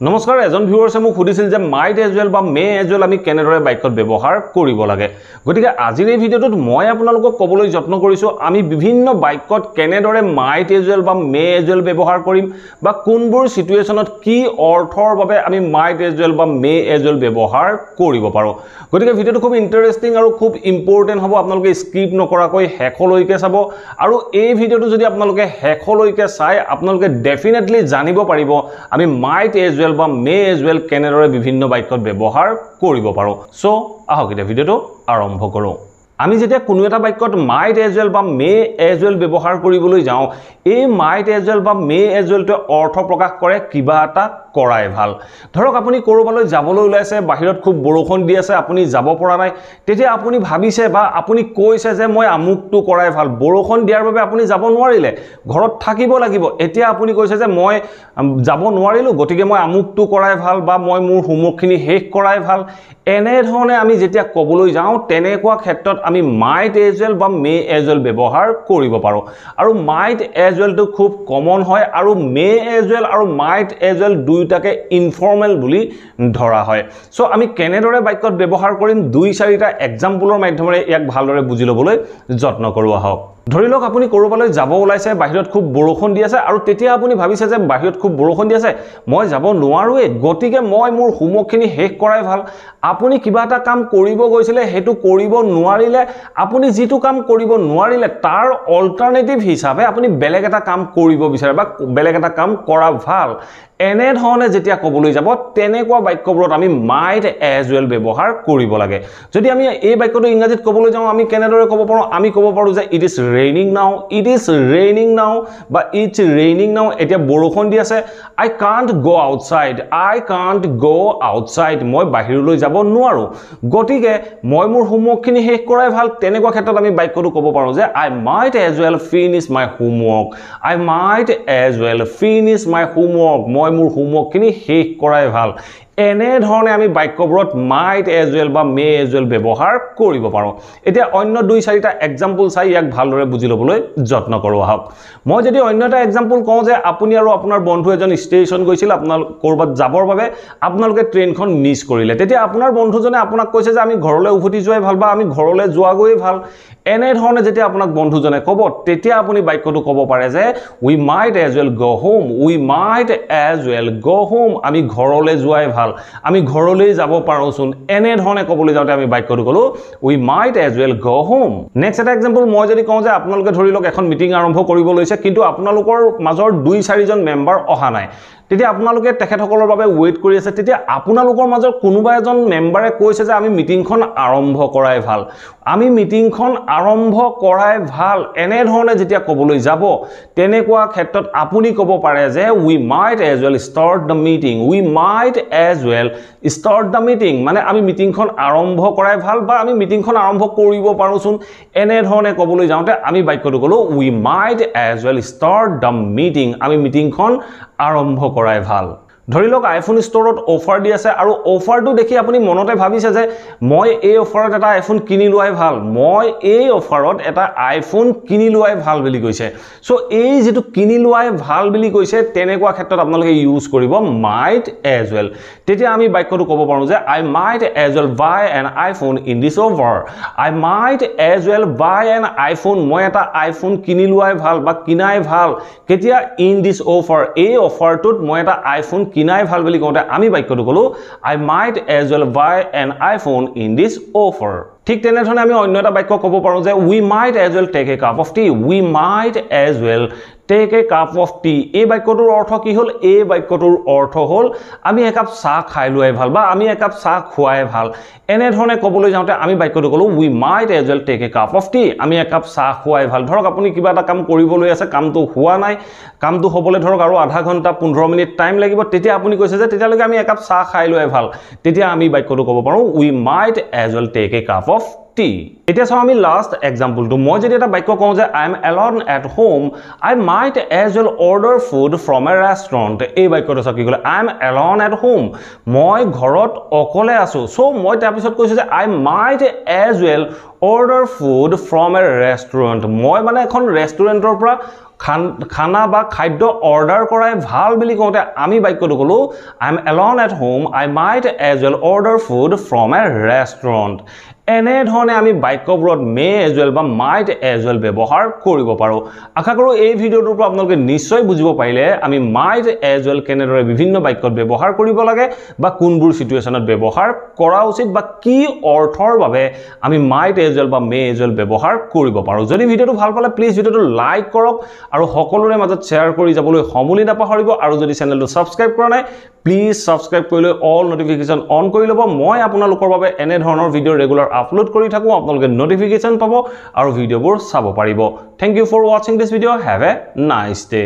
নমস্কাৰ এজন ভিউৱাৰ্ছে মোক সুধিছিল যে মাইট এজ ৱেল বা মে এজ ৱেল আমি কেনেদৰে বাক্যত ব্যৱহাৰ কৰিব লাগে গতিকে আজিৰ এই ভিডিঅ'টোত মই আপোনালোকক ক'বলৈ যত্ন কৰিছো আমি বিভিন্ন বাক্যত কেনেদৰে মাইট এজ ৱেল বা মে এজ ৱেল ব্যৱহাৰ কৰিম বা কোনবোৰ সিচুৱেচনত কি অৰ্থৰ বাবে আমি মাইট এজ ৱেল বা মে এজ ৱেল ব্যৱহাৰ কৰিব পাৰো গতিকে ভিডিঅ'টো খুব ইন্টাৰেষ্টিং আৰু খুব ইম্পৰ্টেন্ট হ'ব আপোনালোকে স্কিপ নকৰাকৈ হেকলৈকে চাব আৰু এই ভিডিঅ'টো যদি আপোনালোকে হেকলৈকে চাই আপোনালোকে ডেফিনেটলি জানিব পাৰিব আমি মাইট এজ বা মে এজ ৱেল কেনেদৰে বিভিন্ন বাক্যত ব্যৱহাৰ কৰিব পাৰো সো আহক এটা ভিডিঅটো আৰম্ভ কৰো আমি যেতিয়া কোনো এটা বাক্যত মাইট এজ ৱেল বা মে এজ ৱেল ব্যৱহাৰ কৰিবলৈ যাওঁ এই মাইট এজ ৱেল বা মে এজ ৱেলটো অৰ্থ প্ৰকাশ কৰে কিবা এটা কৰাই ভাল ধৰক আপুনি কৰবালৈ যাবলৈ ওলাইছে বাহিৰত খুব বৰষুণ দি আছে আপুনি যাব পৰা নাই তেতিয়া আপুনি ভাবিছে বা আপুনি কৈছে যে মই আমুকটো কৰাই ভাল বৰষুণ দিয়াৰ বাবে আপুনি যাব নোৱাৰিলে ঘৰত থাকিব লাগিব এতিয়া আপুনি কৈছে যে মই যাব নোৱাৰিলো গতিকে মই আমুকটো কৰাই ভাল বা মই মোৰ হোমৱৰ্কখিনি শেষ কৰাই ভাল এনে ধৰণে আমি যেতিয়া ক'বলৈ যাওঁ তেনেকুৱা ক্ষেত্ৰত আমি মাইট এজ ৱেল বা মে এজ ৱেল ব্যৱহাৰ কৰিব পাৰো আৰু মাইট এজ ৱেলটো খুব কমন হয় আৰু মে এজ ৱেল আৰু মাইট এজ ৱেল দুইটাকে ইনফৰ্মেল বুলি ধৰা হয় সো আমি কেনেদৰে বাক্যত ব্যৱহাৰ কৰিম দুই চাৰিটা এক্সাম্পলৰ মাধ্যমেৰে ইয়াক ভালদৰে বুজি ল'বলৈ যত্ন কৰো আহক ধৰি লওক আপুনি কৰবালৈ যাব ওলাইছে বাহিৰত খুব বৰষুণ দি আছে আৰু তেতিয়া আপুনি ভাবিছে যে বাহিৰত খুব বৰষুণ দি আছে মই যাব নোৱাৰোৱে গতিকে মই মোৰ হোমৱৰ্কখিনি শেষ কৰাই ভাল আপুনি কিবা এটা কাম কৰিব গৈছিলে হেতু কৰিব নোৱাৰিলে আপুনি যেটো কাম কৰিব নোৱাৰিলে তাৰ অল্টাৰনেটিভ হিচাপে আপুনি বেলেগ এটা কাম কৰিব বিচাৰে বা বেলেগ এটা কাম কৰা ভাল এনে ধৰণে যেতিয়া ক'বলৈ যাব তেনেকুৱা বাক্যবোৰত আমি মাইট এজ ৱেল ব্যৱহাৰ কৰিব লাগে যদি আমি এই বাক্যটো ইংৰাজীত ক'বলৈ যাওঁ আমি কেনেদৰে ক'ব পাৰো আমি ক'ব পাৰো যে ইট ইজ ৰেইনিং নাও বা ইটস ৰেইনিং নাও এতিয়া বৰষুণ দি আছে আই কান্ট গো আউটসাইড মই বাহিৰলৈ যাব নোৱাৰো গতিকে মই মোৰ হোমৱৰ্কখিনি শেষ কৰাই ভাল তেনেকুৱা ক্ষেত্ৰত আমি বাক্যটো ক'ব পাৰো যে I might as well finish my homework মই মোৰ হোমৱৰ্কখিনি শেষ কৰাই ভাল এনে ধৰণে আমি বাক্যবোৰত মাইট এজ ৱেল বা মে এজ ৱেল ব্যৱহাৰ কৰিব পাৰো এতিয়া অন্য দুই চাৰিটা এক্সাম্পল চাই ইয়াক ভালদৰে বুজি ল'বলৈ যত্ন কৰো আহক মই যদি অন্য এটা এক্সাম্পল কওঁ যে আপুনি আৰু আপোনাৰ বন্ধু এজন ষ্টেচন গৈছিল আপোনাৰ কৰবাত যাবৰ বাবে আপোনালোকে ট্ৰেইনখন মিছ কৰিলে তেতিয়া আপোনাৰ বন্ধুজনে আপোনাক কৈছে যে আমি ঘৰলৈ উভতি যোৱাই ভাল বা আমি ঘৰলৈ যোৱাগৈ ভাল এনে ধৰণে যেতিয়া আপোনাক বন্ধুজনে ক'ব তেতিয়া আপুনি বাক্যটো ক'ব পাৰে যে we might as well go home আমি ঘৰলৈ যোৱাই ভাল আমি ঘৰলৈ যাব পাৰোচোন এনে ধৰণে ক'বলৈ যাওঁতে আমি বাক্যটো ক'লো we might as well go home next এটা এক্সাম্পল মই যদি কওঁ যে আপোনালোকে ধৰি লওক এখন মিটিং আৰম্ভ কৰিব লৈছে কিন্তু আপোনালোকৰ মাজৰ দুই চাৰিজন মেম্বাৰ অহা নাই তেতিয়া আপোনালোকে তেখেতসকলৰ বাবে ওয়েট কৰি আছে তেতিয়া আপোনালোকৰ মাজৰ কোনোবা এজন মেম্বাৰে কৈছে যে আমি মিটিংখন আৰম্ভ কৰাই ভাল এনে ধৰণে যেতিয়া ক'বলৈ যাব তেনেকুৱা ক্ষেত্ৰত আপুনি ক'ব পাৰে যে we might as well start the meeting মানে আমি মিটিংখন আৰম্ভ কৰাই ভাল বা আমি মিটিংখন আৰম্ভ কৰিব পাৰোচোন এনে ধৰণে ক'বলৈ যাওঁতে আমি বাক্যটো ক'লো we might as well start the meeting আমি মিটিংখন আৰম্ভ কৰাই ভাল ধৰি লওক আইফোন ষ্টৰত অফাৰ দি আছে আৰু অফাৰটো দেখি আপুনি মনতে ভাবিছে যে মই এই অফাৰত এটা আইফোন কিনি লোৱাই ভাল বুলি কৈছে সো এই যেটো কিনি লোৱাই ভাল বুলি কৈছে তেনেকুৱা ক্ষেত্ৰত আপোনালোকে ইউজ কৰিব মাইট এজ ৱেল তেতিয়া আমি বাক্যটো ক'ব পাৰো যে I might as well buy an iPhone in this offer মই এটা আইফোন কিনি লোৱাই ভাল বা কিনাই ভাল কেতিয়া ইন দিস অফাৰ এই অফাৰটোত মই এটা আইফোন কিনাই ভাল বুলি কওঁতে আমি বাক্যটো ক'লো I might as well buy an iPhone in this offer ঠিক তেনেধৰণে আমি অন্য এটা বাক্য ক'ব পাৰো যে we might as well take a cup of tea এই বাক্যটোৰ অৰ্থ কি হ'ল এই বাক্যটোৰ অৰ্থ হ'ল আমি একাপ চাহ খাই লোৱাই ভাল বা আমি একাপ চাহ খোৱাই ভাল এনে ধৰণে ক'বলৈ যাওঁতে আমি বাক্যটো ক'লো we might as well take a cup of tea আমি একাপ চাহ খোৱাই ভাল ধৰক আপুনি কিবা এটা কাম কৰিবলৈ আছে কামটো হোৱা নাই কামটো হ'বলৈ ধৰক আৰু আধা ঘণ্টা 15 মিনিট টাইম লাগিব তেতিয়া আপুনি কৈছে যে তেতিয়ালৈকে আমি একাপ চাহ খাই লোৱাই ভাল তেতিয়া আমি বাক্যটো ক'ব পাৰো we might as well take a cup of tea এতিয়া চাওঁ আমি লাষ্ট এক্সাম্পলটো মই যদি এটা বাক্য কওঁ যে I am alone at home I might as well order food from a restaurant এই বাক্যটো চাওক কি ক'লে I am alone at home মই ঘৰত অকলে আছোঁ চ' মই তাৰপিছত কৈছোঁ যে I might as well order food from a restaurant মই মানে এখন ৰেষ্টুৰেণ্টৰ পৰা খানা বা খাদ্য অৰ্ডাৰ কৰাই ভাল বুলি কওঁতে আমি বাক্যটো ক'লোঁ I am alone at home I might as well order food from a restaurant এনেধৰণে আমি বাক্যবোৰত মে এজ ৱেল বা মাইট এজ ৱেল ব্যৱহাৰ কৰিব পাৰোঁ আশা কৰোঁ এই ভিডিঅ'টোৰ পৰা আপোনালোকে নিশ্চয় বুজিব পাৰিলে আমি মাইট এজ ৱেল কেনেদৰে বিভিন্ন বাক্যত ব্যৱহাৰ কৰিব লাগে বা কোনবোৰ চিটুৱেশ্যনত ব্যৱহাৰ কৰা উচিত বা কি অৰ্থৰ বাবে আমি মাইট এজ ৱেল বা মে এজ ৱেল ব্যৱহাৰ কৰিব পাৰোঁ যদি ভিডিঅ'টো ভাল পালে প্লিজ ভিডিঅ'টো লাইক কৰক আৰু সকলোৰে মাজত শ্বেয়াৰ কৰি যাবলৈ সমূলি নাপাহৰিব আৰু যদি চেনেলটো ছাবস্ক্ৰাইব কৰা নাই প্লিজ ছাবস্ক্ৰাইব কৰি লৈ অল নটিফিকেশ্যন অন কৰি ল'ব মই আপোনালোকৰ বাবে এনে ধৰণৰ ভিডিঅ' ৰেগুলাৰ আপলোড কৰি থাকোঁ আপোনালোকে নটিফিকেশ্যন পাব আৰু ভিডিঅ'বোৰ চাব পাৰিব থ্যাংক ইউ ফৰ ৱাচিং this video' have a nice day